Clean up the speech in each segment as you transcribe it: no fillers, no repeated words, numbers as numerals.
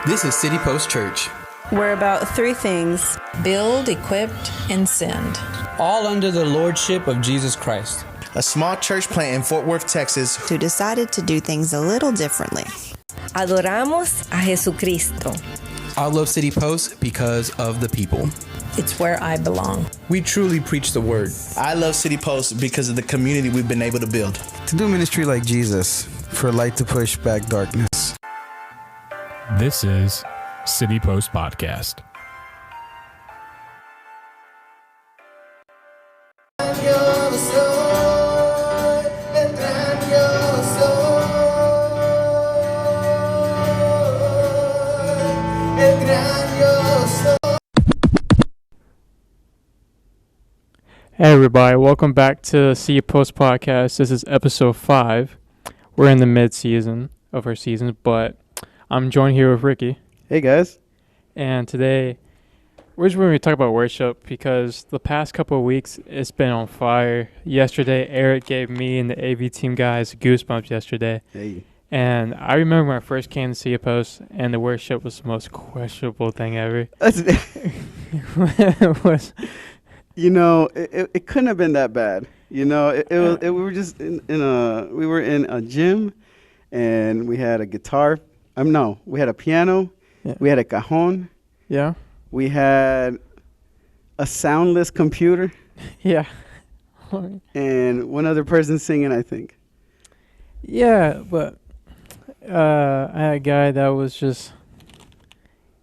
This is City Post Church. We're about three things: build, equipped, and send. All under the lordship of Jesus Christ. A small church plant in Fort Worth, Texas, who decided to do things a little differently. Adoramos a Jesucristo. I love City Post because of the people. It's where I belong. We truly preach the word. I love City Post because of the community we've been able to build. To do ministry like Jesus, for light to push back darkness. This is City Post Podcast. Hey everybody, welcome back to City Post Podcast. This is episode 5. We're in the mid-season of our season, but I'm joined here with Ricky. Hey guys. And today, we're just going to talk about worship because the past couple of weeks, it's been on fire. Yesterday, Eric gave me and the AV team guys goosebumps yesterday. Hey. And I remember when I first came to City Post, and the worship was the most questionable thing ever. It was... You know, it couldn't have been that bad. You know, we were just in a gym, and we had a guitar. We had a piano. Yeah. We had a cajon. Yeah. We had a soundless computer. Yeah. And one other person singing, I think. Yeah, but I had a guy that was just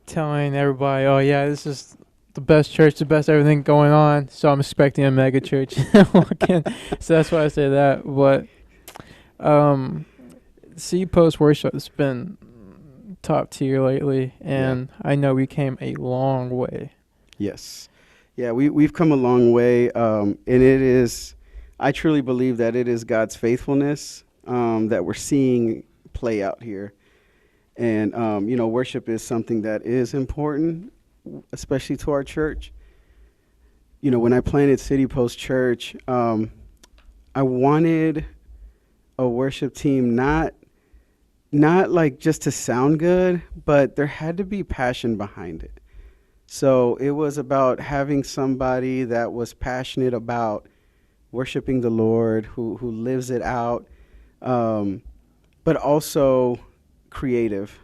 telling everybody, "Oh yeah, this is the best church, the best everything going on." So I'm expecting a mega church. So that's why I say that. But City Post worship has been top tier lately, and yeah. I know we came a long way. Yes. Yeah, we've come a long way, and it is, I truly believe that it is God's faithfulness that we're seeing play out here. And, worship is something that is important, especially to our church. You know, when I planted City Post Church, I wanted a worship team not like just to sound good, but there had to be passion behind it. So it was about having somebody that was passionate about worshiping the Lord, who lives it out, but also creative.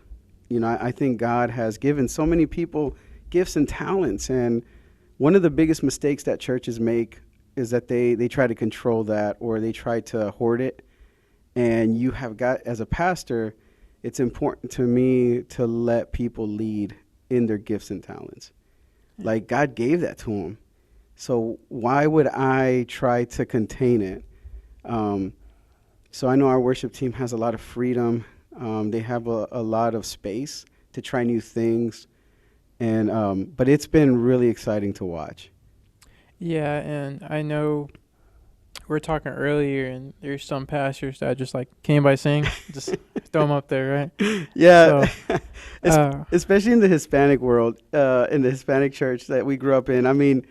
You know, I think God has given so many people gifts and talents, and one of the biggest mistakes that churches make is that they try to control that, or they try to hoard it. And you have got, as a pastor, it's important to me to let people lead in their gifts and talents. Like, God gave that to them. So why would I try to contain it? So I know our worship team has a lot of freedom. They have a lot of space to try new things. And but it's been really exciting to watch. Yeah, and I know we were talking earlier, and there's some pastors that just like, can anybody sing? Just throw them up there, right? Yeah, so, especially in the Hispanic world, in the Hispanic church that we grew up in. I mean,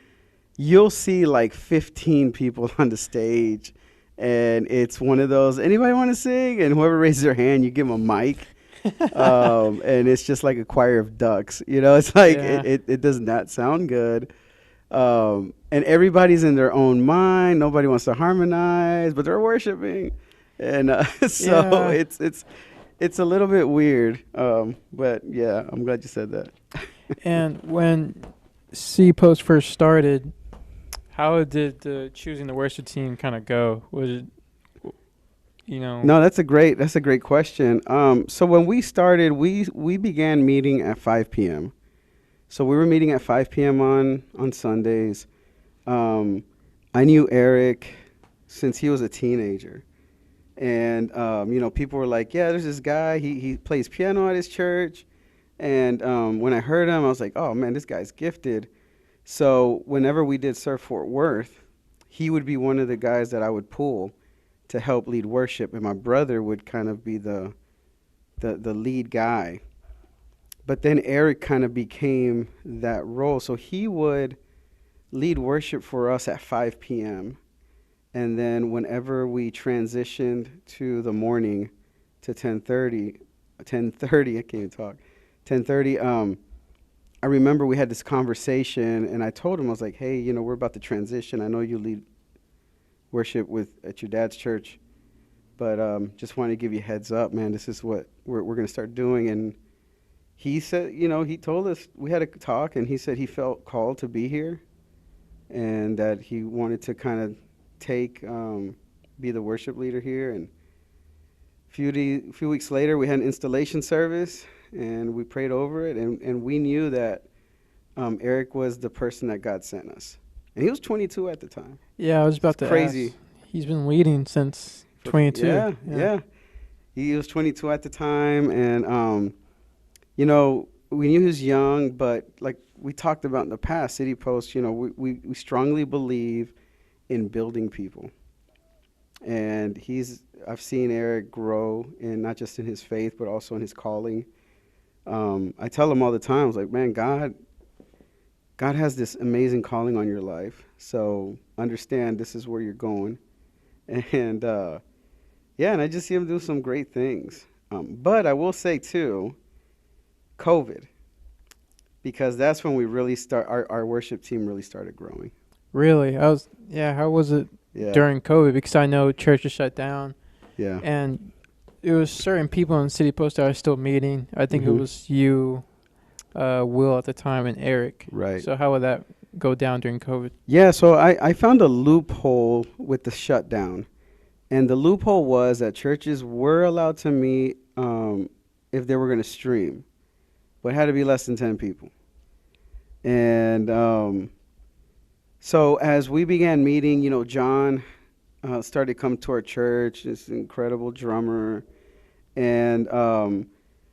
you'll see like 15 people on the stage, and it's one of those, anybody want to sing? And whoever raises their hand, you give them a mic. And it's just like a choir of ducks. You know, it's like, yeah. it does not sound good. And everybody's in their own mind. Nobody wants to harmonize, but they're worshiping. And so yeah. It's a little bit weird. But yeah, I'm glad you said that. And when C Post first started, how did the choosing the worship team kind of go? Was it, you know? No, that's a great question. So when we started, we began meeting at 5 p.m. So we were meeting at 5 p.m. on Sundays. I knew Eric since he was a teenager. And, people were like, yeah, there's this guy. He plays piano at his church. And when I heard him, I was like, oh, man, this guy's gifted. So whenever we did Surf Fort Worth, he would be one of the guys that I would pull to help lead worship. And my brother would kind of be the lead guy. But then Eric kind of became that role. So he would lead worship for us at 5 p.m. And then whenever we transitioned to the morning to 10:30, I can't even talk, 10:30. I remember we had this conversation, and I told him, I was like, hey, you know, we're about to transition. I know you lead worship at your dad's church, but just wanted to give you a heads up, man. This is what we're going to start doing. And he said, you know, he told us, we had a talk, and he said he felt called to be here and that he wanted to kind of be the worship leader here. And a few weeks later, we had an installation service, and we prayed over it, and we knew that Eric was the person that God sent us. And he was 22 at the time. Yeah, I was about to crazy. ask. He's been leading since 22. Yeah. He was 22 at the time, and you know, we knew he was young, but like we talked about in the past, City Post, you know, we strongly believe in building people. And I've seen Eric grow, in not just in his faith, but also in his calling. I tell him all the time, I was like, man, God has this amazing calling on your life. So understand this is where you're going. And and I just see him do some great things. But I will say too, COVID, because that's when we really our worship team really started growing. Really? How was it during COVID? Because I know churches shut down. Yeah. And it was certain people in City Post that are still meeting. I think it was you, Will at the time, and Eric. Right. So how would that go down during COVID? Yeah, so I found a loophole with the shutdown. And the loophole was that churches were allowed to meet if they were going to stream, but it had to be less than 10 people. And so as we began meeting, you know, John started to come to our church, this incredible drummer. And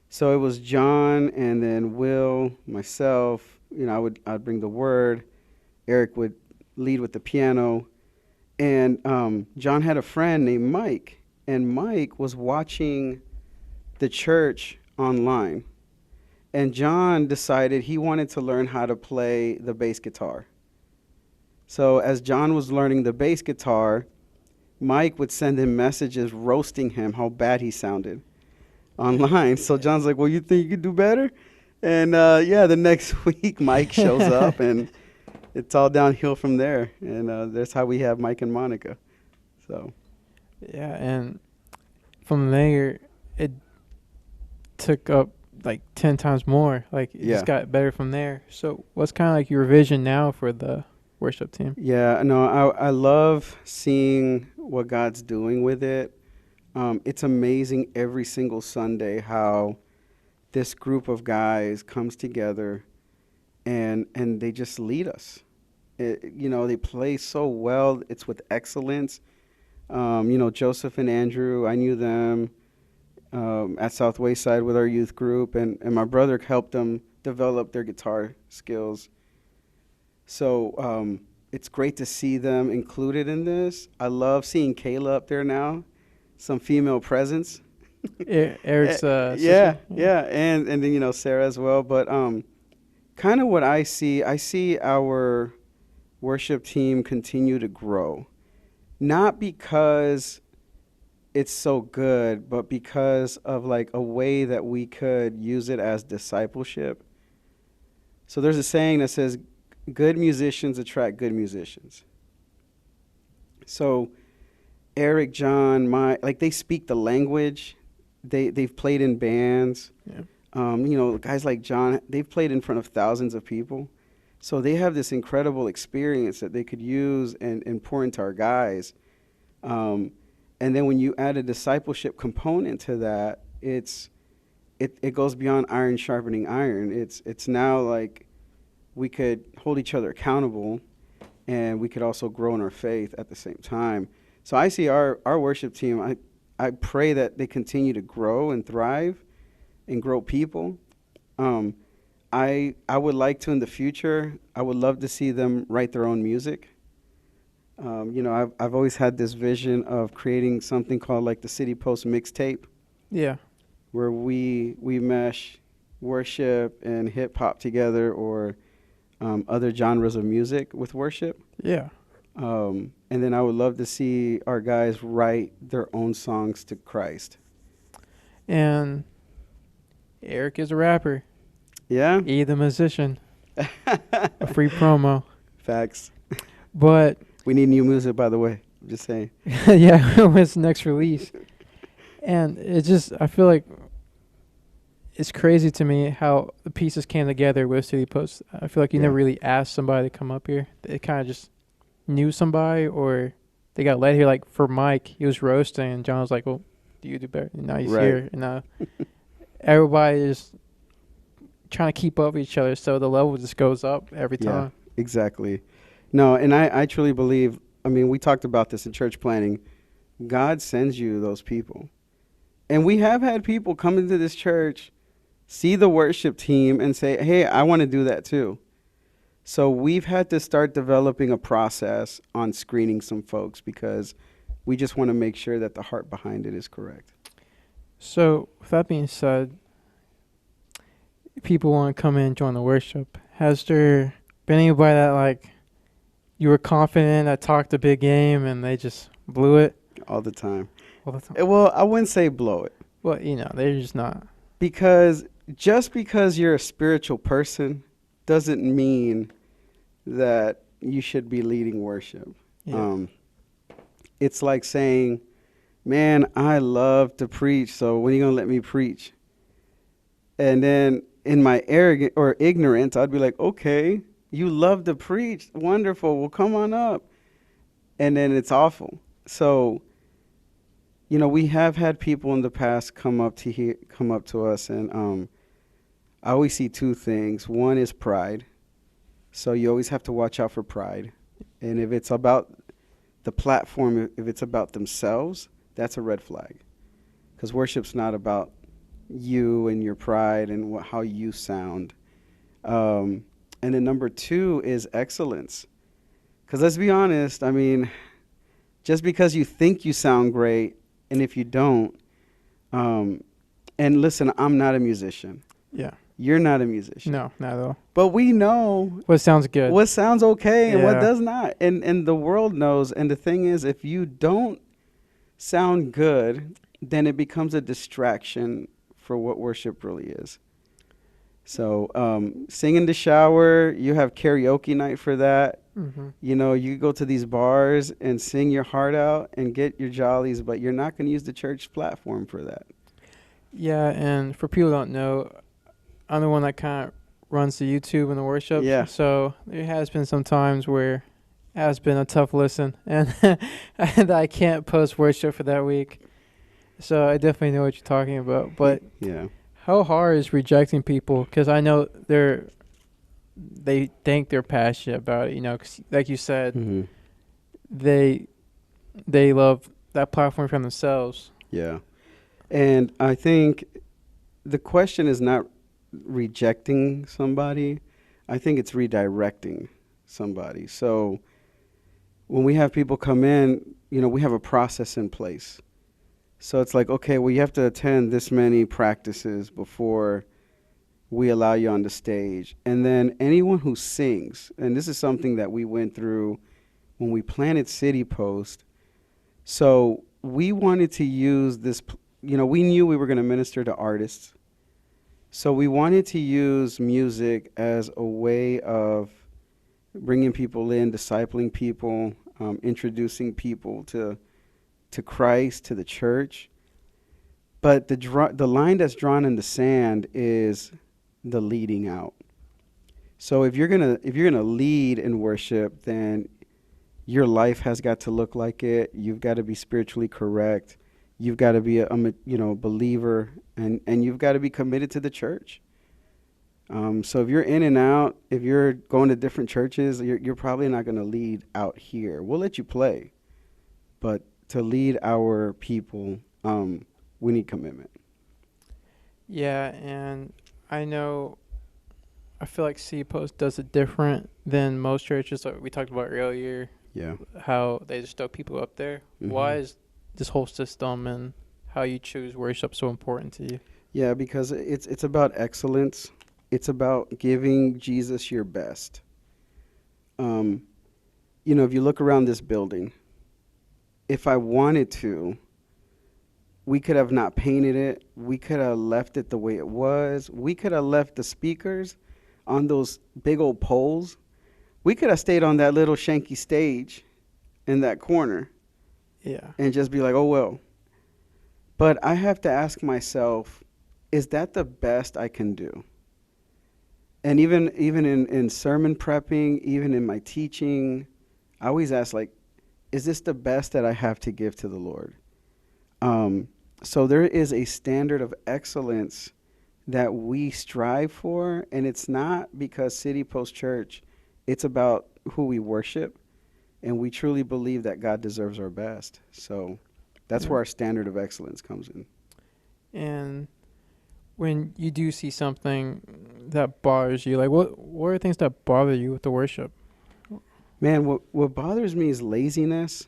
so it was John, and then Will, myself, you know, I'd bring the word. Eric would lead with the piano. And John had a friend named Mike, and Mike was watching the church online. And John decided he wanted to learn how to play the bass guitar. So as John was learning the bass guitar, Mike would send him messages roasting him how bad he sounded online. So John's like, well, you think you could do better? And the next week Mike shows up, and it's all downhill from there. And that's how we have Mike and Monica. So. Yeah, and from there, it took up like 10 times more. Like, it just got better from there. So what's kind of like your vision now for the worship team? Yeah, no, I love seeing what God's doing with it. It's amazing every single Sunday how this group of guys comes together and they just lead us. You know, they play so well. It's with excellence. You know, Joseph and Andrew, I knew them at South Wayside with our youth group, and my brother helped them develop their guitar skills. So it's great to see them included in this. I love seeing Kayla up there now, some female presence. Eric's sister. Yeah, and then, you know, Sarah as well. But kind of what I see our worship team continue to grow. Not because it's so good, but because of like a way that we could use it as discipleship. So there's a saying that says, good musicians attract good musicians. So Eric, John, they speak the language. They've played in bands. Yeah. You know, guys like John, they've played in front of thousands of people. So they have this incredible experience that they could use and pour into our guys. And then when you add a discipleship component to that, it goes beyond iron sharpening iron. It's now like we could hold each other accountable, and we could also grow in our faith at the same time. So I see our worship team, I pray that they continue to grow and thrive and grow people. I would like to in the future, I would love to see them write their own music. You know, I've always had this vision of creating something called like the City Post mixtape. Yeah. Where we mesh worship and hip hop together, or other genres of music with worship. Yeah. And then I would love to see our guys write their own songs to Christ. And Eric is a rapper. Yeah. E the musician. A free promo. Facts. But We need new music, by the way. I'm just saying. yeah, what's the next release? And it just, I feel like it's crazy to me how the pieces came together with City Post. I feel like you never really asked somebody to come up here. They kind of just knew somebody, or they got led here. Like for Mike, he was roasting, and John was like, well, do you do better? And now he's here. And everybody is trying to keep up with each other, so the level just goes up every time. Yeah, exactly. No, and I truly believe, I mean, we talked about this in church planning. God sends you those people. And we have had people come into this church, see the worship team, and say, hey, I want to do that too. So we've had to start developing a process on screening some folks because we just want to make sure that the heart behind it is correct. So with that being said, people want to come in and join the worship. Has there been anybody that, like, you were confident that talked a big game and they just blew it? All the time. All the time. Well, I wouldn't say blow it. Well, you know, they're just not. Because just because you're a spiritual person doesn't mean that you should be leading worship. Yeah. It's like saying, man, I love to preach, so when are you going to let me preach? And then in my arrogance or ignorance, I'd be like, okay, you love to preach. Wonderful. Well, come on up. And then it's awful. So, you know, we have had people in the past come up to us, and I always see two things. One is pride. So you always have to watch out for pride. And if it's about the platform, if it's about themselves, that's a red flag. Because worship's not about you and your pride and how you sound. And then number two is excellence. Because let's be honest, I mean, just because you think you sound great, and if you don't, and listen, I'm not a musician. Yeah. You're not a musician. No, not at all. But we know what sounds good, what sounds okay, and what does not. And the world knows. And the thing is, if you don't sound good, then it becomes a distraction for what worship really is. So sing in the shower, you have karaoke night for that. Mm-hmm. You know, you go to these bars and sing your heart out and get your jollies, but you're not going to use the church platform for that. Yeah, and for people who don't know, I'm the one that kind of runs the YouTube and the worship. Yeah. So there has been some times where it has been a tough listen, and and I can't post worship for that week. So I definitely know what you're talking about. But yeah, how hard is rejecting people? Because I know they think they're passionate about it. You know, 'cause like you said, mm-hmm. they love that platform for themselves. Yeah, and I think the question is not rejecting somebody. I think it's redirecting somebody. So when we have people come in, you know, we have a process in place. So it's like, okay, well, you have to attend this many practices before we allow you on the stage. And then anyone who sings, and this is something that we went through when we planted City Post. So we wanted to use this, you know, we knew we were going to minister to artists. So we wanted to use music as a way of bringing people in, discipling people, introducing people to Christ, to the church. But the line that's drawn in the sand is the leading out. So if you're gonna lead in worship, then your life has got to look like it. You've got to be spiritually correct. You've got to be a believer, and you've got to be committed to the church. So if you're in and out, if you're going to different churches, you're probably not going to lead out here. We'll let you play, but to lead our people, we need commitment. Yeah, and I feel like C Post does it different than most churches that we talked about earlier. Yeah. How they just throw people up there. Mm-hmm. Why is this whole system and how you choose worship so important to you? Yeah, because it's about excellence. It's about giving Jesus your best. You know, if you look around this building, if I wanted to, We could have not painted it. We could have left it the way it was. We could have left the speakers on those big old poles. We could have stayed on that little shanky stage in that corner. Yeah. And just be like, oh, well. But I have to ask myself, is that the best I can do? And even in sermon prepping, even in my teaching, I always ask, like, is this the best that I have to give to the Lord? So there is a standard of excellence that we strive for, and it's not because City Post Church, it's about who we worship, and we truly believe that God deserves our best. So that's where our standard of excellence comes in. And when you do see something that bothers you, like what are things that bother you with the worship? Man, what bothers me is laziness.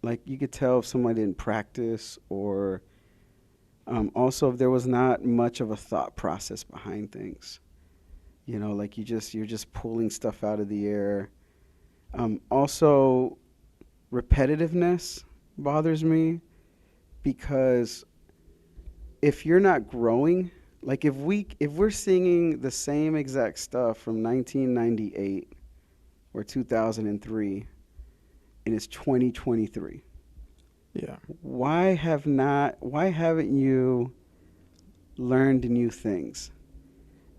Like you could tell if somebody didn't practice, or also if there was not much of a thought process behind things. You know, like you're just pulling stuff out of the air. Also, repetitiveness bothers me, because if you're not growing, like if we're singing the same exact stuff from 1998 or 2003, and it's 2023. Yeah. Why haven't you learned new things?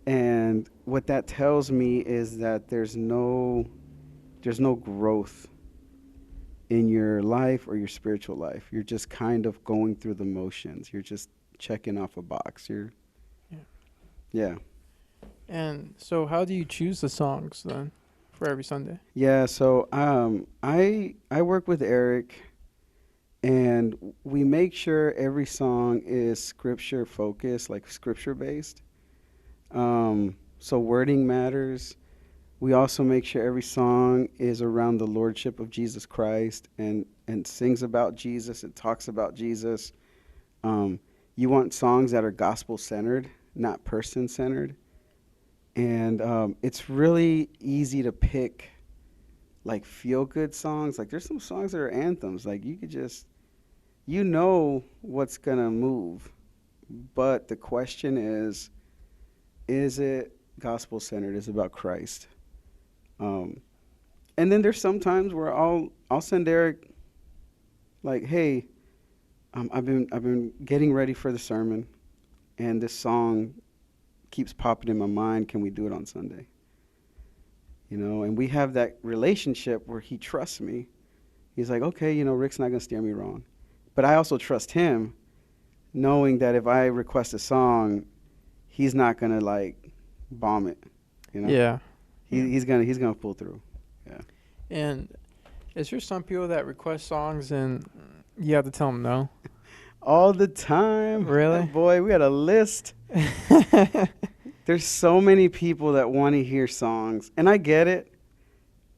And what that tells me is that there's no growth in your life or your spiritual life. You're just kind of going through the motions. You're just checking off a box. Yeah. And so how do you choose the songs then for every Sunday? Yeah, so I work with Eric, and we make sure every song is scripture focused, like scripture based. So wording matters. We also make sure every song is around the lordship of Jesus Christ and sings about Jesus. It talks about Jesus. You want songs that are gospel centered, not person centered. And it's really easy to pick like feel good songs. Like there's some songs that are anthems. Like you could just, you know what's gonna move. But the question is it gospel centered? Is it about Christ? And then there's some times where I'll send Eric like, hey, I've been getting ready for the sermon, and this song keeps popping in my mind. Can we do it on Sunday? You know, and we have that relationship where he trusts me. He's like, okay, you know, Rick's not gonna steer me wrong, but I also trust him, knowing that if I request a song, he's not gonna like bomb it. You know? Yeah. He's gonna pull through. Yeah. And is there some people that request songs and you have to tell them no? All the time. Really? Boy, we had a list. There's so many people that want to hear songs, and I get it.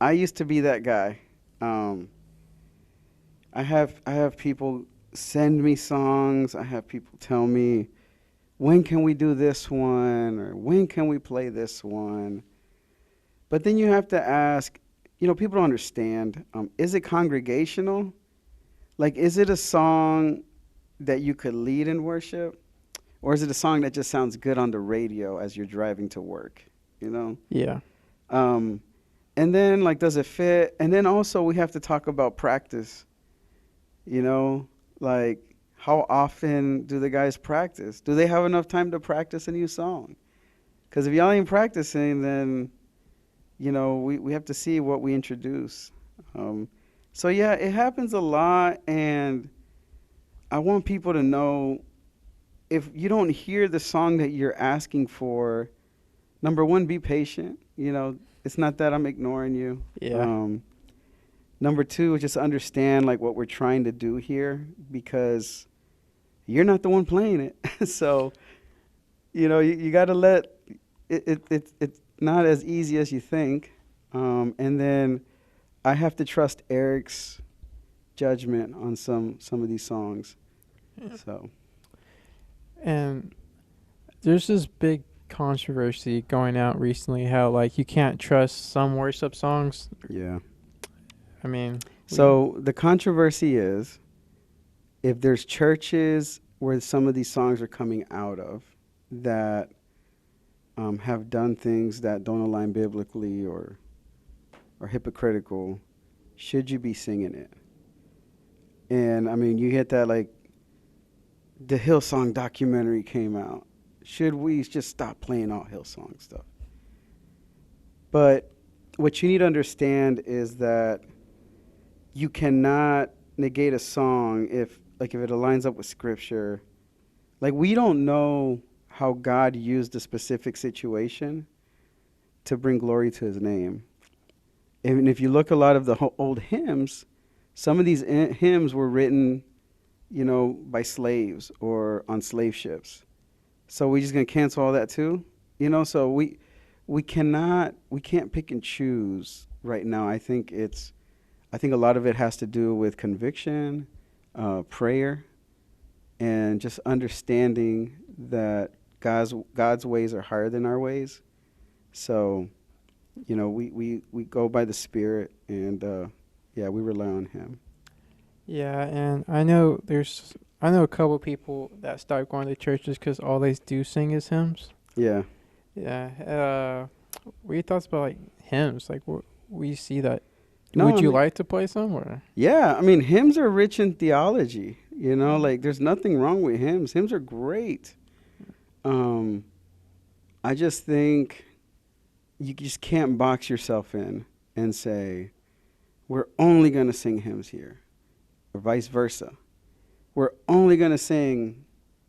I used to be that guy. I have people send me songs. I have people tell me, when can we do this one, or when can we play this one? But then you have to ask, you know, people don't understand. Is it congregational? Like, is it a song that you could lead in worship? Or is it a song that just sounds good on the radio as you're driving to work, you know? Yeah. And then, like, does it fit? And then also we have to talk about practice, you know? Like, how often do the guys practice? Do they have enough time to practice a new song? Because if y'all ain't practicing, then, you know, we have to see what we introduce. So, yeah, it happens a lot, and I want people to know, if you don't hear the song that you're asking for, number one, be patient. You know, it's not that I'm ignoring you. Yeah. Number two, just understand like what we're trying to do here, because you're not the one playing it. So, you know, you got to let it's not as easy as you think. And then I have to trust Eric's judgment on some of these songs. Yeah. So. And there's this big controversy going out recently how like you can't trust some worship songs. Yeah. I mean, so the controversy is if there's churches where some of these songs are coming out of that have done things that don't align biblically or are hypocritical, should you be singing it? And I mean, you hit that, like, the Hillsong documentary came out. Should we just stop playing all Hillsong stuff? But what you need to understand is that you cannot negate a song if it aligns up with scripture. Like, we don't know how God used a specific situation to bring glory to his name. And if you look a lot of the old hymns, some of these hymns were written, by slaves or on slave ships. So we're just going to cancel all that too? So we can't pick and choose right now. I think a lot of it has to do with conviction, prayer, and just understanding that God's ways are higher than our ways. So, we go by the Spirit, and we rely on him. Yeah, and I know a couple people that start going to churches because all they do sing is hymns. Yeah. Yeah. What are your thoughts about, like, hymns? Like, we see that. No, Would you like to play some? Or? Yeah, I mean, hymns are rich in theology. Like, there's nothing wrong with hymns. Hymns are great. I just think you just can't box yourself in and say, we're only going to sing hymns here, or vice versa. We're only going to sing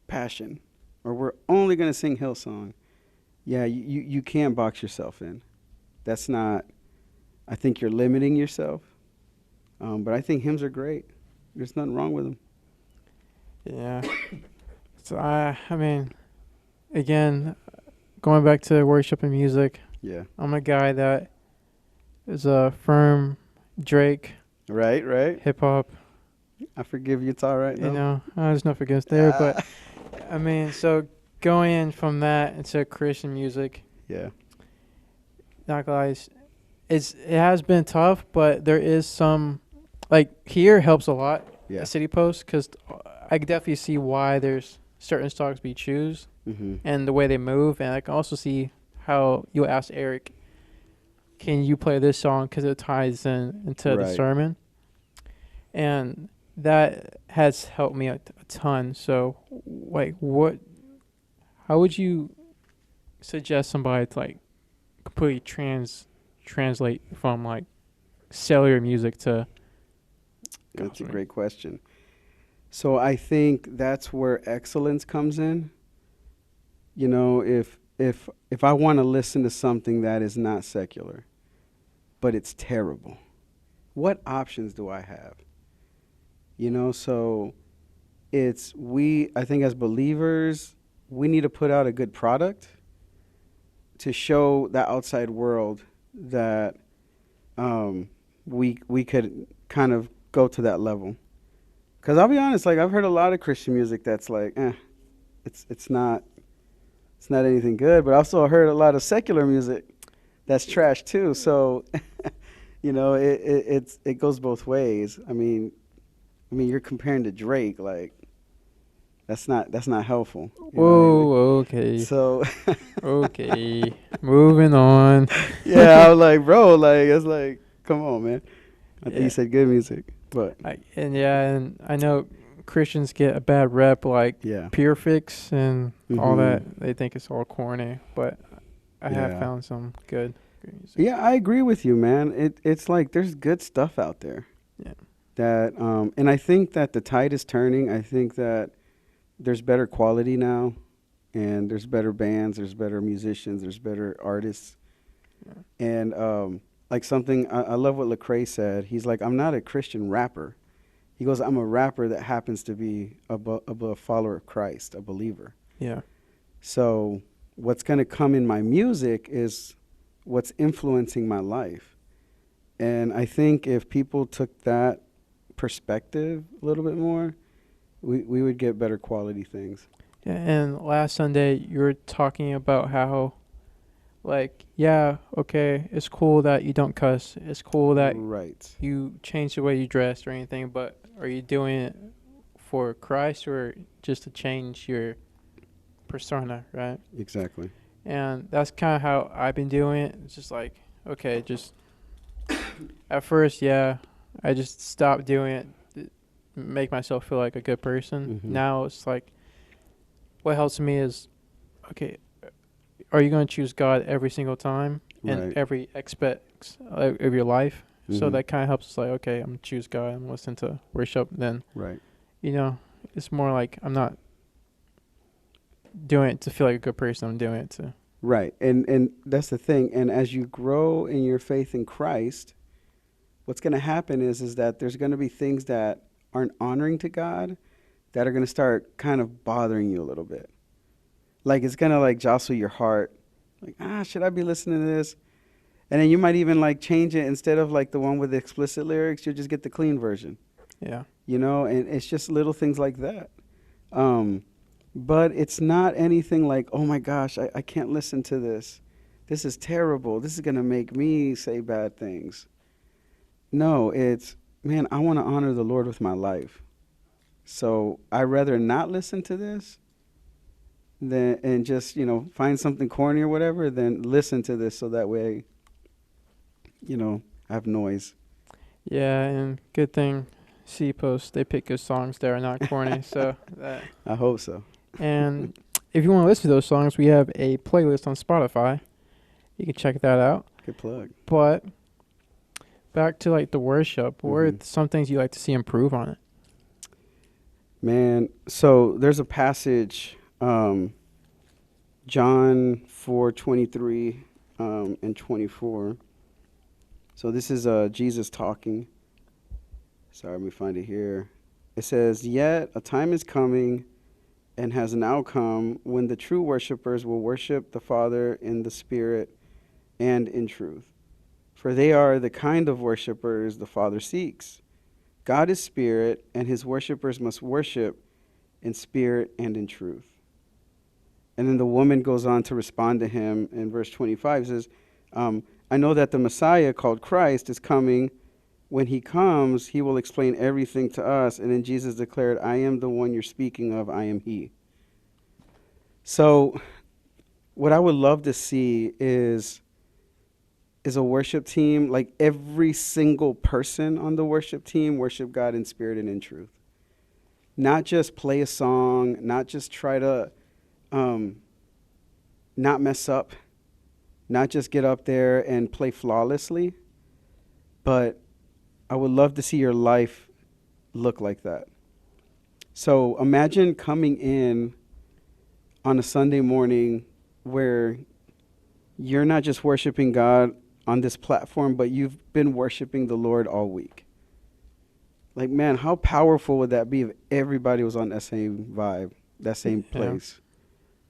Passion, or we're only going to sing Hillsong. Yeah, you can't box yourself in. That's not, I think you're limiting yourself. But I think hymns are great. There's nothing wrong with them. Yeah. So, I mean, again, going back to worship and music, yeah, I'm a guy that is a firm Drake. Right. Hip hop. I forgive you. It's all right. Though. There's no forgiveness there. But, I mean, so going in from that into Christian music. Yeah. Not gonna lie, it has been tough, but there is some, like, here helps a lot. Yeah. City Post, because I can definitely see why there's certain songs we choose and the way they move, and I can also see how you ask Eric, can you play this song because it ties into the sermon, and that has helped me a ton. So, like, how would you suggest somebody to, like, completely translate from, like, cellular music to gospel? That's a great question. So I think that's where excellence comes in. If I want to listen to something that is not secular, but it's terrible, what options do I have? So I think as believers, we need to put out a good product to show the outside world that we could kind of go to that level. Because I'll be honest, like, I've heard a lot of Christian music that's like, it's not anything good. But I also heard a lot of secular music that's trash too. So, it goes both ways. I mean, you're comparing to Drake, like, that's not helpful. Whoa, okay. So, okay, moving on. Yeah, I was like, bro, like, it's like, come on, man. I think you said good music, but and I know Christians get a bad rep, like Pure Fix and all that. They think it's all corny, but I have found some good music. Yeah, I agree with you, man. It's like there's good stuff out there. Yeah. That and I think that the tide is turning. I think that there's better quality now, and there's better bands, there's better musicians, there's better artists, and like something I love what Lecrae said. He's like, I'm not a Christian rapper. He goes, I'm a rapper that happens to be a follower of Christ, a believer. Yeah. So what's going to come in my music is what's influencing my life. And I think if people took that perspective a little bit more, we would get better quality things. Yeah, and last Sunday you were talking about how, like, okay, it's cool that you don't cuss. It's cool that you change the way you dress or anything, but are you doing it for Christ or just to change your persona, right? Exactly. And that's kind of how I've been doing it. It's just like, okay, just at first, yeah, I just stopped doing it, make myself feel like a good person. Mhm. Now it's like, what helps me is, okay, are you going to choose God every single time in Right. every aspect of your life? So Mhm. that kind of helps us like, okay, I'm going to choose God. I'm going to listen to worship. Then, Right. you know, it's more like I'm not doing it to feel like a good person. I'm doing it to. Right. And that's the thing. And as you grow in your faith in Christ, what's going to happen is that there's going to be things that aren't honoring to God that are going to start kind of bothering you a little bit. Like it's going to like jostle your heart. Like, should I be listening to this? And then you might even like change it instead of like the one with the explicit lyrics, you'll just get the clean version. Yeah. You know, and it's just little things like that. But it's not anything like, oh my gosh, I can't listen to this. This is terrible. This is going to make me say bad things. No, it's, man, I want to honor the Lord with my life. So I'd rather not listen to this than, and just, you know, find something corny or whatever, than listen to this so that way, you know, I have noise. Yeah, and good thing C Post, they pick good songs that are not corny. So that. I hope so. And if you want to listen to those songs, we have a playlist on Spotify. You can check that out. Good plug. But back to like the worship, what are Mhm. some things you like to see improve on it? Man, so there's a passage, John 4:23 and 24. So this is Jesus talking. Sorry, let me find it here. It says, "Yet a time is coming and has now come when the true worshipers will worship the Father in the Spirit and in truth. For they are the kind of worshipers the Father seeks. God is spirit, and his worshipers must worship in spirit and in truth." And then the woman goes on to respond to him in verse 25. It says, "I know that the Messiah, called Christ, is coming. When he comes, he will explain everything to us." And then Jesus declared, "I am the one you're speaking of. I am he." So what I would love to see is a worship team, like every single person on the worship team worship God in spirit and in truth. Not just play a song, not just try to not mess up, not just get up there and play flawlessly, but I would love to see your life look like that. So imagine coming in on a Sunday morning where you're not just worshiping God on this platform, but you've been worshiping the Lord all week. Like, man, how powerful would that be if everybody was on that same vibe, that same place?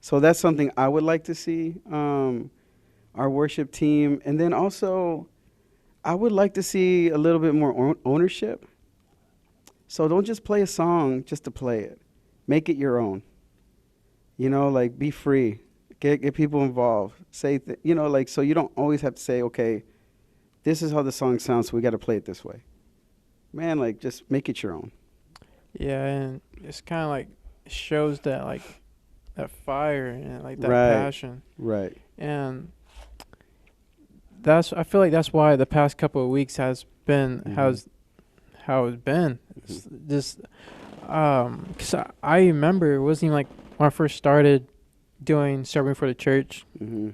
So that's something I would like to see, our worship team. And then also, I would like to see a little bit more ownership. So don't just play a song just to play it. Make it your own. You know, like, be free. Get people involved. Say, you know, like, so you don't always have to say, okay, this is how the song sounds, so we got to play it this way. Man, like, just make it your own. Yeah, and it's kind of like shows that like that fire and like that Right. passion. Right. And I feel like that's why the past couple of weeks has been how it's been. It's just because I remember it wasn't even like when I first started doing serving for the church. Mm-hmm.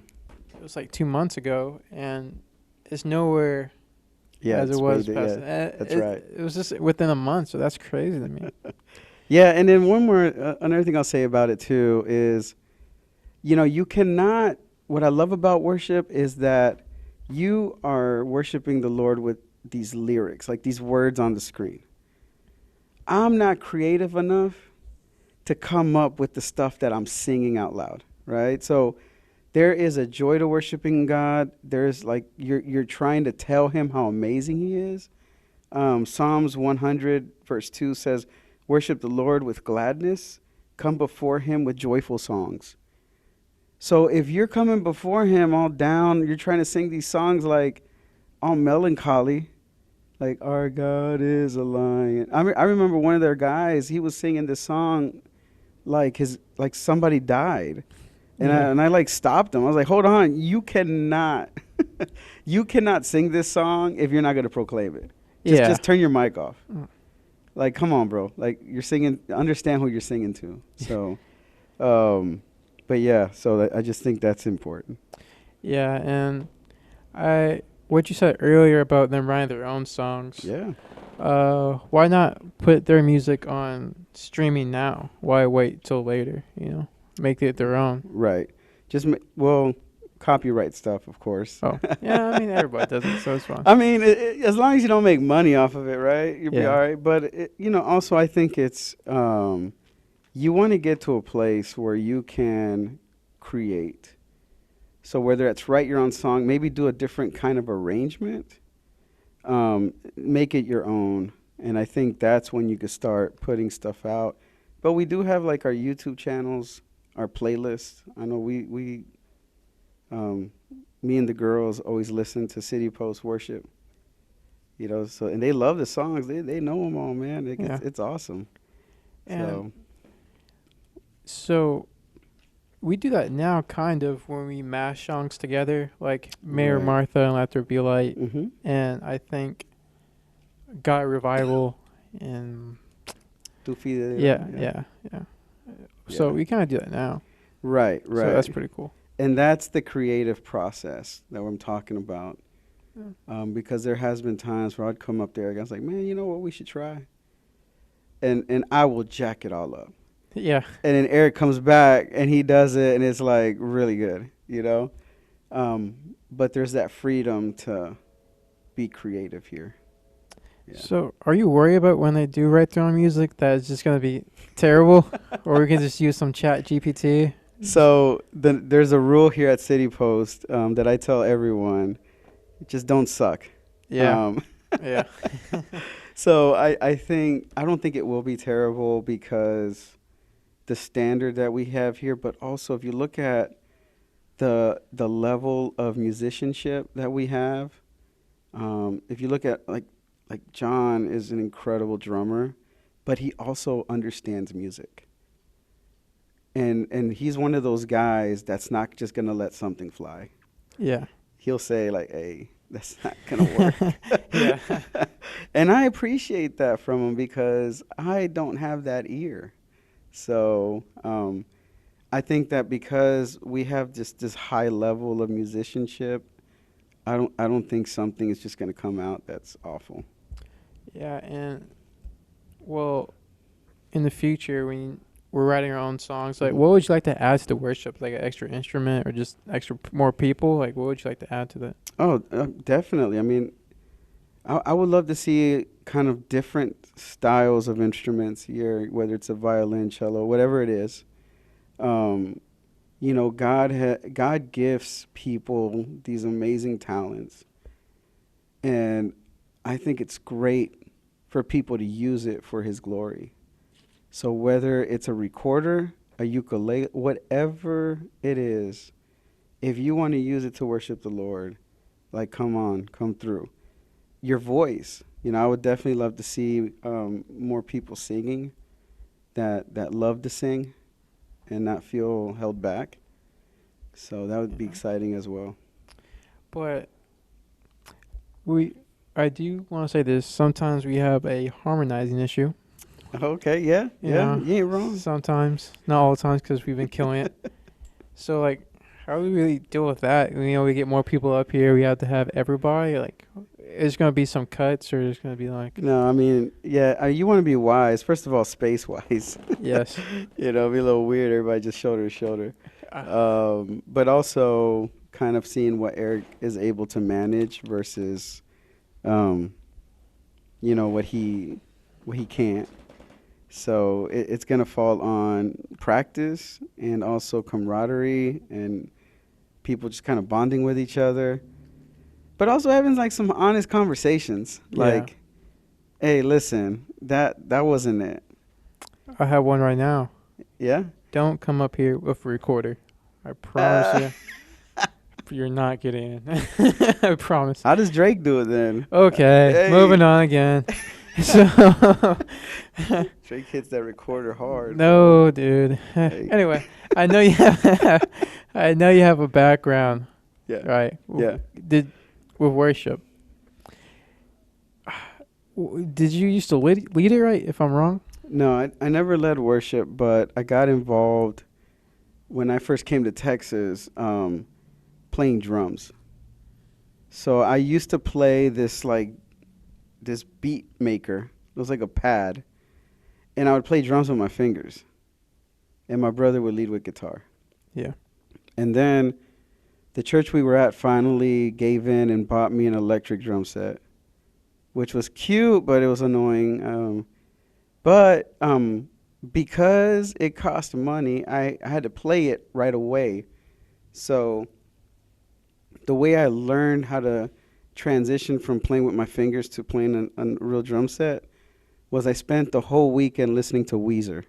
It was like 2 months ago, and it's nowhere Yeah, as it it's was. way Past, that's right. It was just within a month, so that's crazy to me. Yeah, and then one more, another thing I'll say about it too is, you know, you cannot, what I love about worship is that you are worshiping the Lord with these lyrics, like these words on the screen. I'm not creative enough to come up with the stuff that I'm singing out loud, right? So there is a joy to worshiping God. There's like, you're trying to tell him how amazing he is. Psalms 100 verse 2 says, "Worship the Lord with gladness. Come before him with joyful songs." So if you're coming before him all down, you're trying to sing these songs like all melancholy, Like, our God is a lion. I remember one of their guys, he was singing this song like somebody died. And I like stopped him. I was like, hold on, you cannot you cannot sing this song if you're not going to proclaim it. Just turn your mic off. Like, come on, bro. Like, you're singing, understand who you're singing to. So, but yeah, so I just think that's important. Yeah, and what you said earlier about them writing their own songs. Yeah. Why not put their music on streaming now? Why wait till later? Make it their own. Right. Copyright stuff, of course. Oh, yeah. I mean, everybody does it, so it's fine. I mean, as long as you don't make money off of it, right? You'll be all right. But also, I think it's you want to get to a place where you can create. So whether it's write your own song, maybe do a different kind of arrangement, make it your own. And I think that's when you could start putting stuff out. But we do have like our YouTube channels, our playlists. I know we me and the girls always listen to City Post Worship. So and they love the songs. They know them all, man. It's awesome. And so we do that now, kind of, when we mash songs together, like Mayor Martha and Let There Be Light, and I think God Revival and yeah. So we kind of do that now. Right. So that's pretty cool. And that's the creative process that I'm talking about. Because there has been times where I'd come up there and I was like, man, you know what we should try? And I will jack it all up. Yeah. And then Eric comes back and he does it and it's like really good, But there's that freedom to be creative here. Yeah. So are you worried about when they do write their own music that it's just going to be terrible? Or we can just use some chat GPT? So there's a rule here at City Post that I tell everyone, just don't suck. Yeah. Yeah. So I don't think it will be terrible because the standard that we have here, but also if you look at the level of musicianship that we have, if you look at like John is an incredible drummer, but he also understands music. And he's one of those guys that's not just going to let something fly. Yeah. He'll say like, hey, that's not going to work. Yeah. And I appreciate that from him because I don't have that ear. So I think that because we have just this high level of musicianship, I don't think something is just going to come out that's awful. Yeah, and well, in the future when we're writing our own songs, like what would you like to add to the worship? Like an extra instrument or just more people? Like what would you like to add to that? Oh, definitely. I mean, I would love to see kind of different styles of instruments here, whether it's a violin, cello, whatever it is. God gifts people these amazing talents. And I think it's great for people to use it for his glory. So whether it's a recorder, a ukulele, whatever it is, if you want to use it to worship the Lord, like come through. Your voice, I would definitely love to see more people singing that love to sing and not feel held back. So that would be exciting as well. But I do want to say this. Sometimes we have a harmonizing issue. Okay, yeah, you ain't wrong. Sometimes, not all the times, because we've been killing it. So, like, how do we really deal with that? We get more people up here. We have to have everybody. Like, is going to be some cuts, or is going to be like? No, I mean, you want to be wise. First of all, space-wise. Yes. Be a little weird. Everybody just shoulder to shoulder. But also kind of seeing what Eric is able to manage versus, what he can't. So it's going to fall on practice and also camaraderie and people just kind of bonding with each other. But also having like some honest conversations. Like, hey, listen, that wasn't it. I have one right now. Yeah? Don't come up here with a recorder. I promise you. you're not getting in. I promise. How does Drake do it then? Okay, Hey. moving on again. So Drake hits that recorder hard. no, dude. Hey. Anyway, I know you have I know you have a background, Yeah. right? Yeah. With worship. Did you used to lead it, right? If I'm wrong. No, I never led worship, but I got involved when I first came to Texas, playing drums. So I used to play this beat maker. It was like a pad, and I would play drums with my fingers, and my brother would lead with guitar. Yeah. And then the church we were at finally gave in and bought me an electric drum set, which was cute, but it was annoying. But because it cost money, I had to play it right away. So the way I learned how to transition from playing with my fingers to playing a real drum set was I spent the whole weekend listening to Weezer.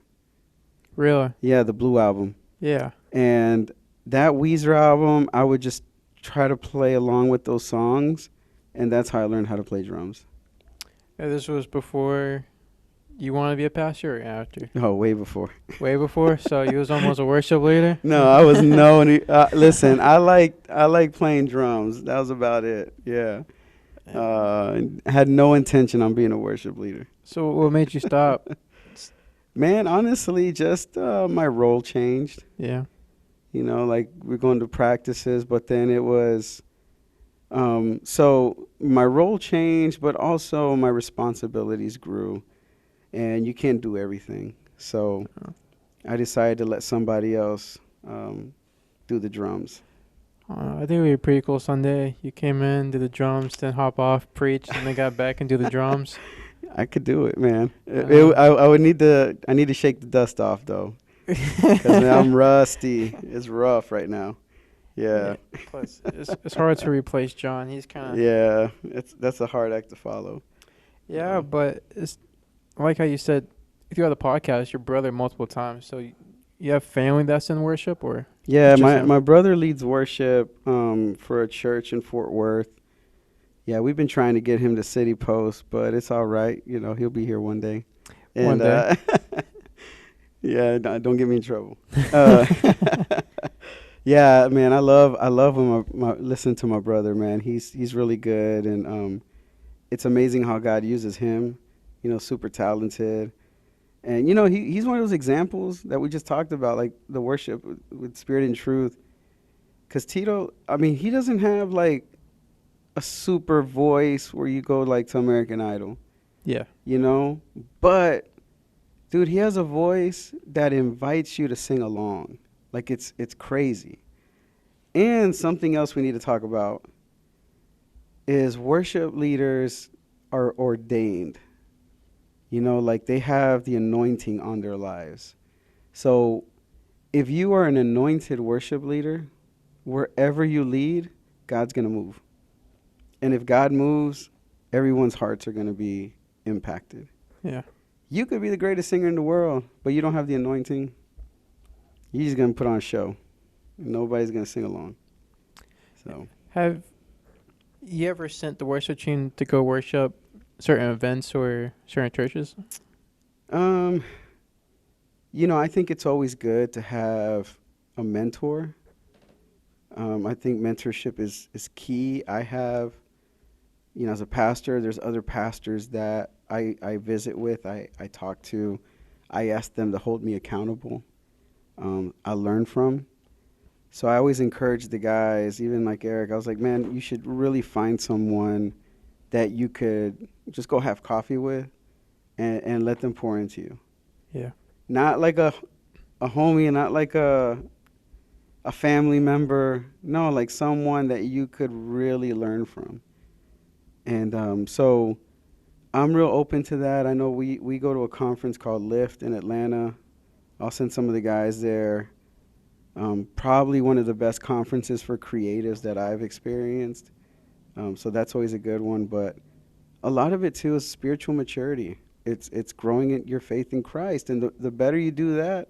Really? Yeah, the Blue album. Yeah. And that Weezer album, I would just try to play along with those songs, and that's how I learned how to play drums. And this was before you wanted to be a pastor or after? Oh, way before. Way before? So you was almost a worship leader? No, I was listen, I like playing drums. That was about it. Yeah. Had no intention on being a worship leader. So what made you stop? Man, honestly, just my role changed. Yeah. You know, like we're going to practices, but then it was so my role changed, but also my responsibilities grew, and you can't do everything. So I decided to let somebody else do the drums. I think it would be a pretty cool Sunday. You came in, did the drums, then hop off, preach, and then got back and do the drums. I could do it, man. I would need to. I need to shake the dust off though, because I'm rusty. It's rough right now. Yeah. Plus, it's hard to replace John. He's kind of. Yeah, that's a hard act to follow. Yeah, but it's like how you said throughout the podcast, your brother multiple times. So you have family that's in worship, or? Yeah, my brother leads worship for a church in Fort Worth. Yeah, we've been trying to get him to City Post, but it's all right. You know, he'll be here one day. And, one day. Yeah, don't get me in trouble. Yeah, man, I love when listen to my brother, man. He's really good, and it's amazing how God uses him. You know, super talented, and you know he's one of those examples that we just talked about, like the worship with spirit and truth. Because Tito, I mean, he doesn't have like a super voice where you go like to American Idol. Yeah. You know? But dude, he has a voice that invites you to sing along. Like it's crazy. And something else we need to talk about is worship leaders are ordained. You know, like they have the anointing on their lives. So if you are an anointed worship leader, wherever you lead, God's going to move. And if God moves, everyone's hearts are going to be impacted. Yeah. You could be the greatest singer in the world, but you don't have the anointing. You're just going to put on a show. And nobody's going to sing along. So, have you ever sent the worship team to go worship certain events or certain churches? You know, I think it's always good to have a mentor. I think mentorship is key. I have, you know, as a pastor, there's other pastors that I visit with, I talk to. I ask them to hold me accountable. I learn from. So I always encourage the guys, even like Eric, I was like, man, you should really find someone that you could just go have coffee with and let them pour into you. Yeah. Not like a homie and not like a family member. No, like someone that you could really learn from. And so I'm real open to that. I know we go to a conference called Lift in Atlanta. I'll send some of the guys there. Probably one of the best conferences for creatives that I've experienced. So that's always a good one. But a lot of it, too, is spiritual maturity. It's growing in your faith in Christ. And the better you do that,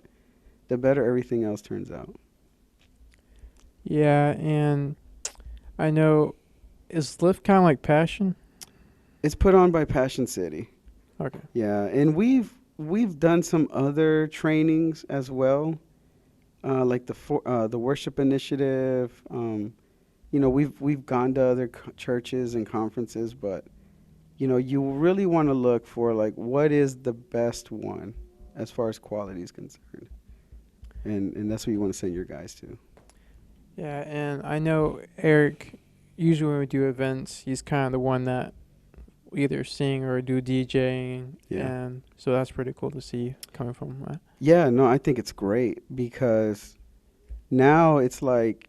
the better everything else turns out. Yeah, and I know, is Lift kind of like Passion? It's put on by Passion City. Okay. Yeah, and we've done some other trainings as well, like the worship initiative. We've gone to other churches and conferences, but you really want to look for like what is the best one as far as quality is concerned, and that's what you want to send your guys to. Yeah, and I know Eric, usually when we do events, he's kind of the one that we either sing or do DJing. Yeah. And so that's pretty cool to see coming from that. Yeah, no, I think it's great because now it's like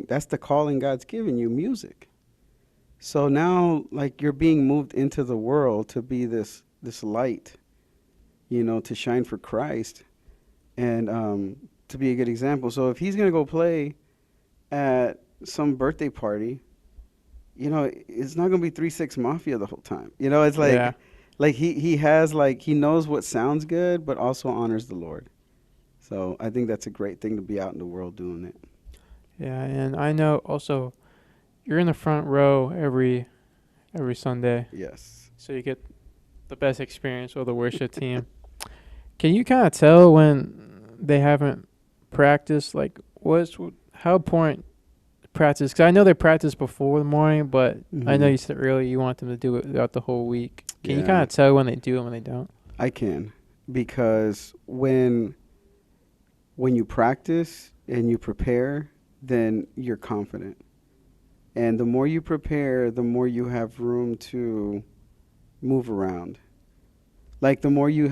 that's the calling God's given you, music. So now like you're being moved into the world to be this light, to shine for Christ and to be a good example. So if he's going to go play at some birthday party, it's not going to be 3-6 Mafia the whole time. It's like, Yeah. like he has like, he knows what sounds good, but also honors the Lord. So I think that's a great thing to be out in the world doing it. Yeah, and I know also you're in the front row every Sunday. Yes. So you get the best experience with the worship team. Can you kind of tell when they haven't practiced? Like, how important practice? Because I know they practice before the morning, but I know you said earlier you want them to do it throughout the whole week. Can you kind of tell when they do and when they don't? I can, because when you practice and you prepare, then you're confident. And the more you prepare, the more you have room to move around. Like the more you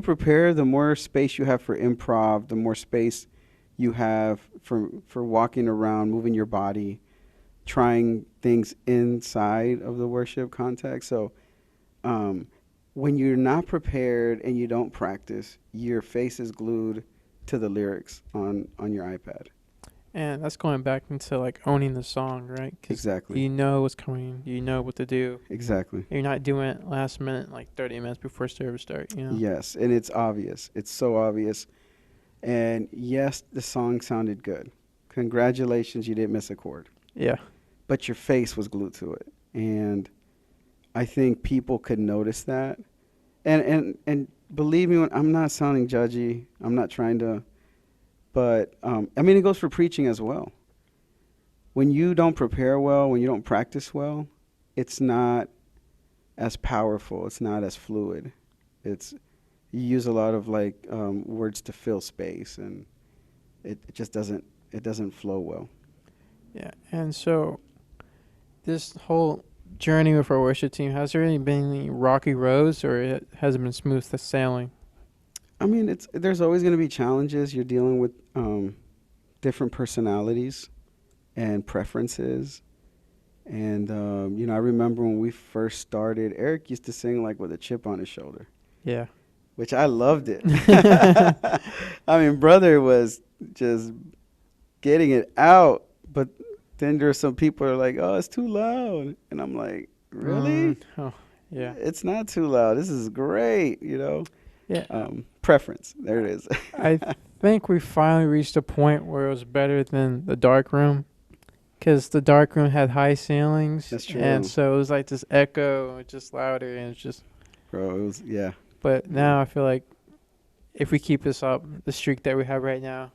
prepare, the more space you have for improv, the more space you have for walking around, moving your body, trying things inside of the worship context. So when you're not prepared and you don't practice, your face is glued to the lyrics on your iPad. And that's going back into like owning the song, right? 'Cause Exactly. you know what's coming. You know what to do. Exactly. You're not doing it last minute, like 30 minutes before service start, Yes, and it's obvious. It's so obvious. And yes, the song sounded good. Congratulations, you didn't miss a chord. Yeah. But your face was glued to it. And I think people could notice that. And believe me, when I'm not sounding judgy. I'm not trying to. But, it goes for preaching as well. When you don't prepare well, when you don't practice well, it's not as powerful. It's not as fluid. You use a lot of words to fill space, and it just doesn't flow well. Yeah. And so this whole journey with our worship team, has there been any rocky roads, or has it been smooth sailing? There's always going to be challenges. You're dealing with different personalities and preferences. And, I remember when we first started, Eric used to sing with a chip on his shoulder. Yeah. Which I loved it. Brother was just getting it out. But then there are some people who are like, oh, it's too loud. And I'm like, really? Oh, yeah. It's not too loud. This is great, Yeah. Preference. There it is. I think we finally reached a point where it was better than the dark room, because the dark room had high ceilings. That's true. And so it was like this echo, just louder, and it's just. Bro, it was, yeah. But now I feel like if we keep this up, the streak that we have right now,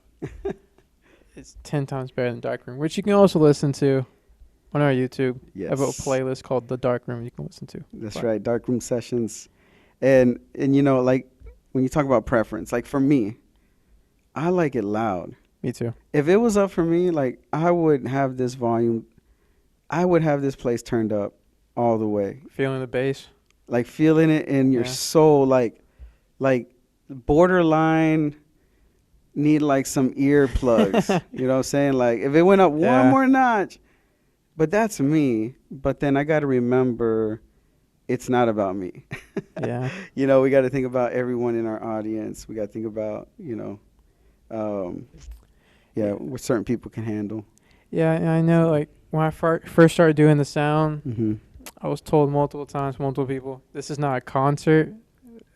it's 10 times better than dark room, which you can also listen to on our YouTube. Yes. I have a playlist called The Dark Room you can listen to. That's right, dark room sessions. And when you talk about preference, for me, I like it loud. Me too. If it was up for me, I would have this volume, I would have this place turned up all the way. Feeling the bass? Feeling it in your soul, borderline need some earplugs. You know what I'm saying? If it went up one more notch, but that's me. But then I got to remember, it's not about me. Yeah. We got to think about everyone in our audience. We got to think about, what certain people can handle. Yeah, and I know, when I first started doing the sound, I was told multiple times, multiple people, this is not a concert,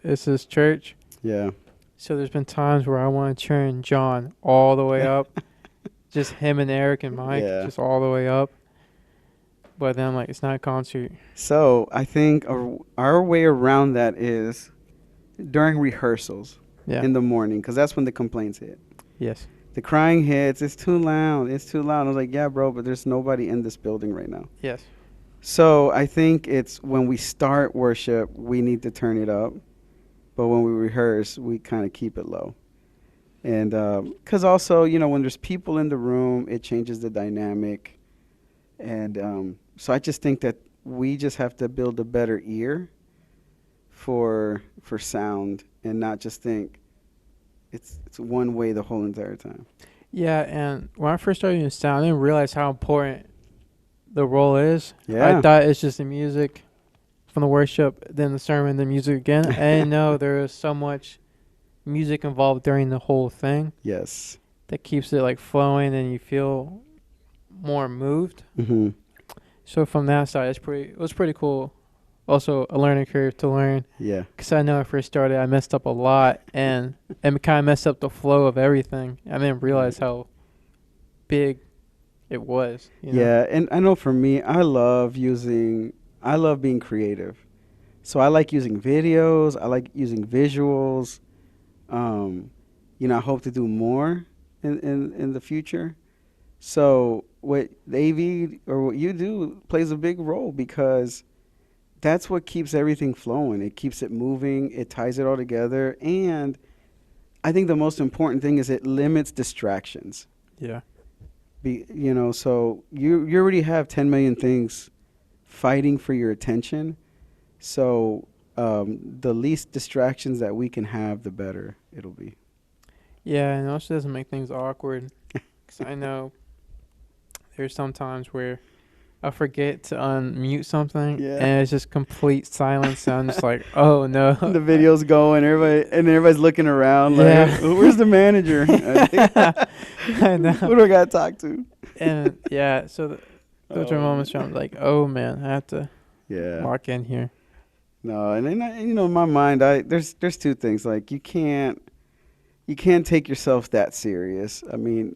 this is church. Yeah. So there's been times where I want to turn John all the way up, just him and Eric and Mike, just all the way up. But then, like, it's not a concert. So I think our way around that is during rehearsals in the morning, because that's when the complaints hit. Yes. The crying hits. It's too loud. It's too loud. I was like, yeah, bro, but there's nobody in this building right now. Yes. So I think it's when we start worship, we need to turn it up. But when we rehearse, we kind of keep it low. And because also, you know, when there's people in the room, it changes the dynamic. And so I just think that we just have to build a better ear for sound and not just think it's one way the whole entire time. Yeah, and when I first started using sound, I didn't realize how important the role is. Yeah. I thought it's just the music from the worship, then the sermon, the music again. I didn't know there was so much music involved during the whole thing. Yes. That keeps it like flowing and you feel more moved. Mm-hmm. So from that side, it was pretty cool. Also a learning curve to learn. Yeah. Because I know when I first started, I messed up a lot and it kind of messed up the flow of everything. I didn't realize how big it was. You know? Yeah, and I know for me, I love being creative. So I like using videos. I like using visuals. You know, I hope to do more in the future. So what AV or what you do plays a big role because that's what keeps everything flowing. It keeps it moving. It ties it all together. And I think the most important thing is it limits distractions. Yeah. You know, so you already have 10 million things fighting for your attention. So the least distractions that we can have, the better it'll be. Yeah, and it also doesn't make things awkward. Because I know there's some times where I forget to unmute something, and it's just complete silence. And I'm just like, oh, no. The video's going, everybody's looking around like, where's the manager? I know. Who do I got to talk to? And, yeah, so those are moments where I'm like, oh, man, I have to lock in here. No, and then, you know, in my mind, there's two things. Like, you can't take yourself that serious. I mean,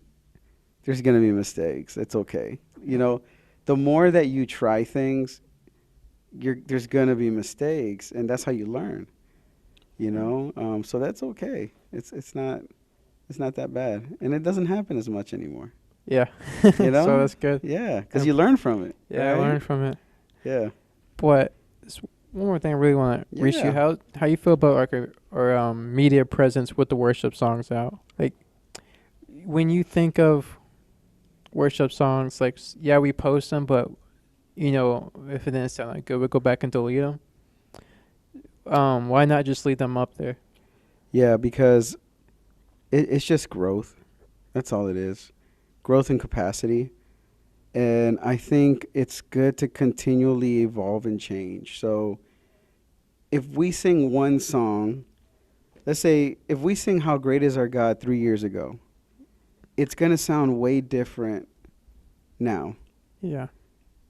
there's going to be mistakes. It's okay. You know, the more that you try things, there's going to be mistakes, and that's how you learn. You know, so that's okay. It's not that bad, and it doesn't happen as much anymore. Yeah. You know, so that's good. Yeah, because you learn from it. Yeah, right? I learned from it. Yeah. But one more thing I really want to reach you. How you feel about our media presence with the worship songs out? Like, when you think of worship songs, like, we post them, but, you know, if it didn't sound like good, we'll go back and delete them. Why not just leave them up there? Yeah, because it's just growth. That's all it is. Growth and capacity. And I think it's good to continually evolve and change. So if we sing one song, let's say if we sing How Great Is Our God 3 years ago, it's going to sound way different now. Yeah.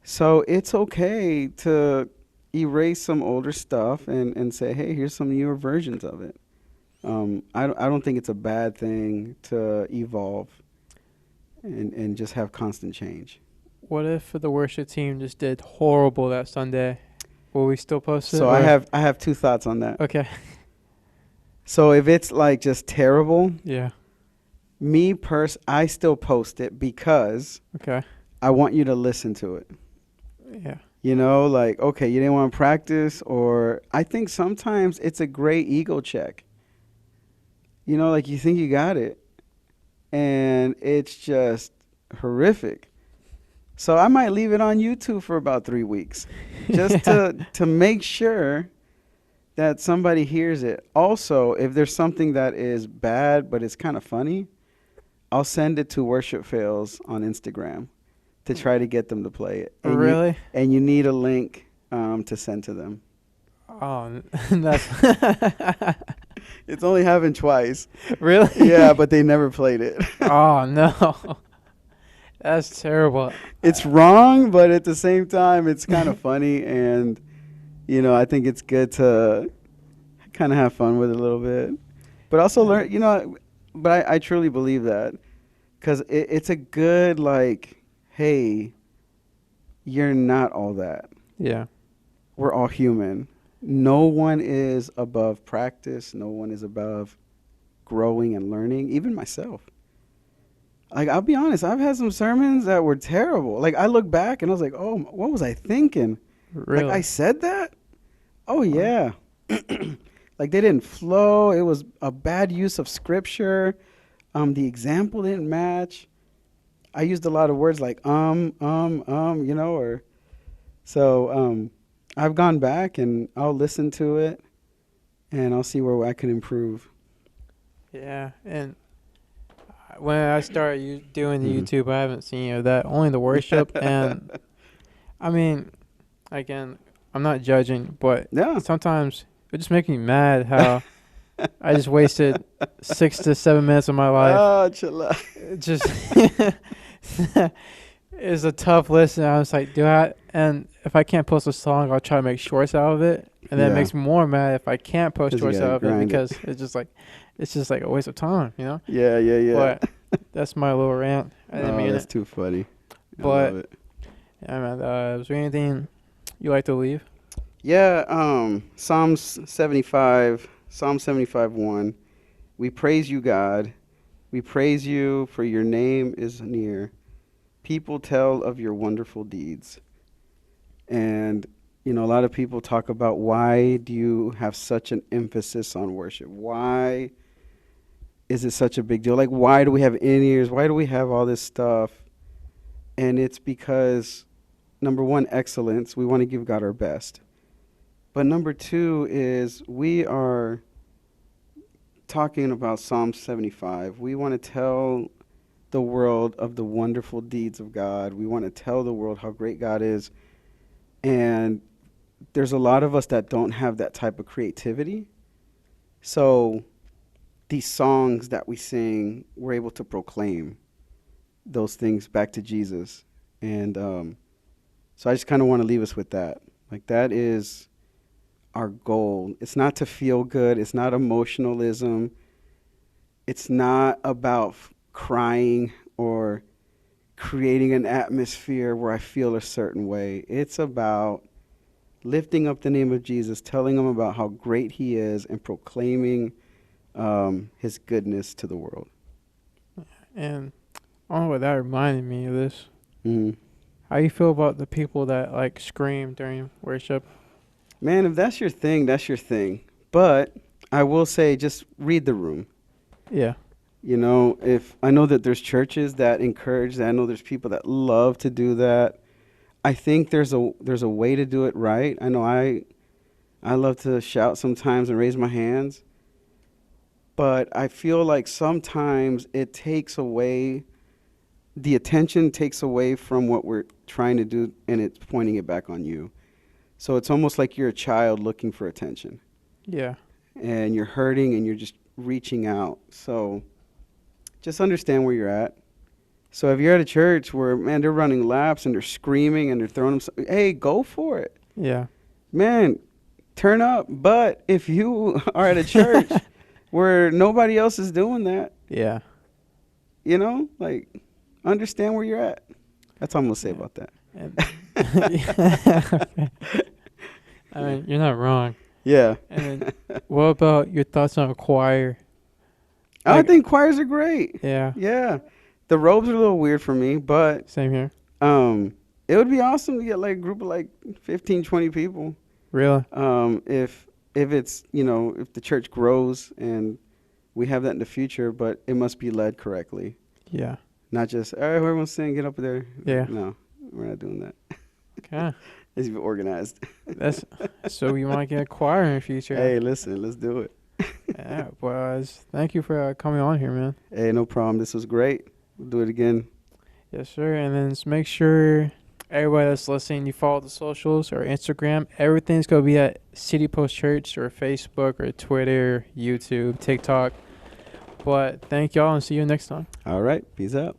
So it's okay to erase some older stuff and say, hey, here's some newer versions of it. I don't think it's a bad thing to evolve and just have constant change. What if the worship team just did horrible that Sunday? Will we still post it? So I have two thoughts on that. Okay. So if it's like just terrible, I still post it because I want you to listen to it. Yeah. You know, like, okay, you didn't want to practice, or I think sometimes it's a great ego check. You know, like you think you got it, and it's just horrific. So I might leave it on YouTube for about 3 weeks just to make sure that somebody hears it. Also, if there's something that is bad but it's kind of funny, I'll send it to Worship Fails on Instagram to try to get them to play it. And really? And you need a link to send to them. Oh, that's... It's only happened twice. Really? Yeah, but they never played it. Oh, no. That's terrible. It's wrong, but at the same time, it's kind of funny. And, you know, I think it's good to kind of have fun with it a little bit. But also learn, you know, but I truly believe that because it's a good, like, hey, you're not all that. Yeah. We're all human. No one is above practice. No one is above growing and learning, even myself. Like, I'll be honest, I've had some sermons that were terrible. Like, I look back and I was like, oh, what was I thinking? Really? Like, I said that? Oh, yeah. Like, they didn't flow. It was a bad use of scripture. The example didn't match. I used a lot of words like, you know, or so I've gone back and I'll listen to it and I'll see where I can improve. Yeah, and when I started doing the YouTube, I haven't seen any of that. Only the worship, and I mean, again, I'm not judging, but sometimes it just makes me mad how I just wasted 6 to 7 minutes of my life. Oh, chill out. It just it's a tough listen. I was like, and if I can't post a song, I'll try to make shorts out of it, and then it makes me more mad if I can't post shorts out of it because it's just like a waste of time, you know? Yeah. But that's my little rant. I didn't mean that's it. too funny. I But love it. yeah, man. Was there anything you like to leave? Yeah, Psalm 75:1. We praise you, God. We praise you, for your name is near. People tell of your wonderful deeds. And, you know, a lot of people talk about, why do you have such an emphasis on worship? Why is it such a big deal? Like, why do we have in-ears? Why do we have all this stuff? And it's because, number one, excellence. We want to give God our best. But number two is, we are talking about Psalm 75. We want to tell the world of the wonderful deeds of God. We want to tell the world how great God is. And there's a lot of us that don't have that type of creativity. So these songs that we sing, we're able to proclaim those things back to Jesus. And so I just kind of want to leave us with that. Like, that is our goal. It's not to feel good. It's not emotionalism. It's not about crying or creating an atmosphere where I feel a certain way. It's about lifting up the name of Jesus, telling them about how great he is, and proclaiming his goodness to the world. And that reminded me of this. How you feel about the people that like scream during worship? Man, if that's your thing, that's your thing. But I will say, just read the room. Yeah. You know, if I know that there's churches that encourage that. I know there's people that love to do that. I think there's a way to do it right. I know I love to shout sometimes and raise my hands. But I feel like sometimes it takes away, the attention takes away from what we're trying to do, and it's pointing it back on you. So it's almost like you're a child looking for attention. Yeah. And you're hurting and you're just reaching out. So just understand where you're at. So if you're at a church where, man, they're running laps and they're screaming and they're throwing them, hey, go for it. Yeah. Man, turn up. But if you are at a church where nobody else is doing that, yeah, you know, like, understand where you're at. That's all I'm going to say about that. I mean, you're not wrong. Yeah. And then, what about your thoughts on a choir? I think choirs are great. Yeah. Yeah. The robes are a little weird for me, but same here. It would be awesome to get like a group of like 15, 20 people. Really? If it's, you know, if the church grows and we have that in the future, but it must be led correctly. Yeah. Not just, all right, everyone's sing, get up there. Yeah. No, we're not doing that. Okay. It's even organized. So you might get a choir in the future. Hey, listen, let's do it. Yeah, boys. Thank you for coming on here, man. Hey, no problem. This was great. We'll do it again. Yes, sir. And then just make sure everybody that's listening, you follow the socials or Instagram. Everything's going to be at City Post Church or Facebook or Twitter, YouTube, TikTok. But thank y'all and see you next time. All right. Peace out.